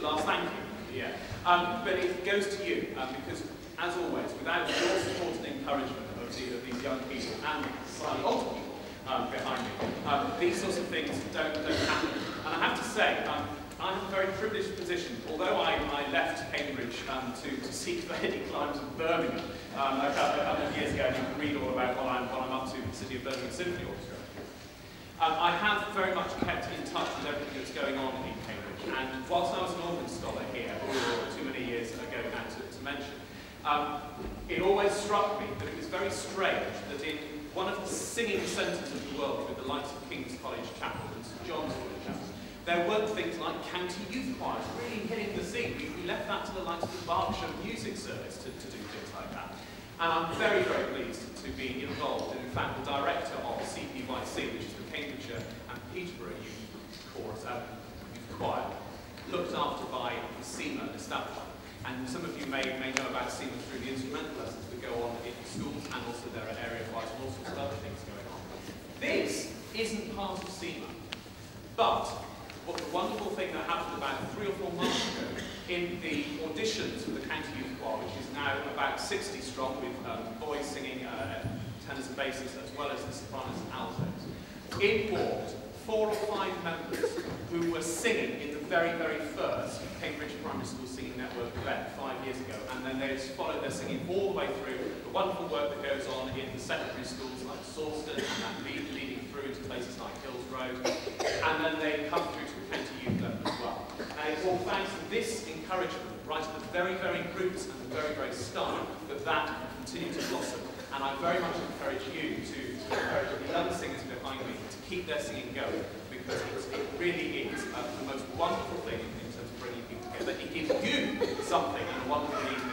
last thank you. Yeah. But it goes to you, because, as always, without your support and encouragement of these young people and slightly older people behind me, these sorts of things don't happen. And I have to say, I'm in a very privileged position. Although I left Cambridge to seek the heady climes of Birmingham a couple of years ago, and you can read all about what I'm up to with the City of Birmingham Symphony Orchestra. I have very much kept in touch with everything that's going on in Cambridge, and whilst I was an organ scholar here, too many years ago now to mention, it always struck me that it was very strange that in one of the singing centres of the world, with the likes of King's College Chapel and St John's College Chapel, there weren't things like county youth choirs really hitting the scene. We left that to the likes of the Berkshire Music Service to do things like that. And I'm very, very pleased to be involved. And in fact, the director of CPYC, which is the Cambridgeshire and Peterborough Youth Choir, looked after by the SEMA establishment. And some of you may know about SEMA through the instrumental lessons that go on in schools, and also there are area-wise and all sorts of other things going on. This isn't part of SEMA, but what the wonderful thing that happened about 3 or 4 months ago in the auditions for the County Youth Choir, which is now about 60 strong, with boys singing tenors and basses, as well as the sopranos and altos, it walked 4 or 5 members who were singing in the very, very first Cambridge Primary School Singing Network event 5 years ago, and then they just followed their singing all the way through the wonderful work that goes on in the secondary schools like Sawston, and that leading through to places like Hills Road, and then they come through to the county youth level as well. And it's all thanks to this encouragement, right at the very, very roots and the very, very start, that can continue to blossom. And I very much encourage you to encourage the young singers behind me to keep their singing going, because it really is the most wonderful thing in terms of bringing people together. It gives you something and a wonderful evening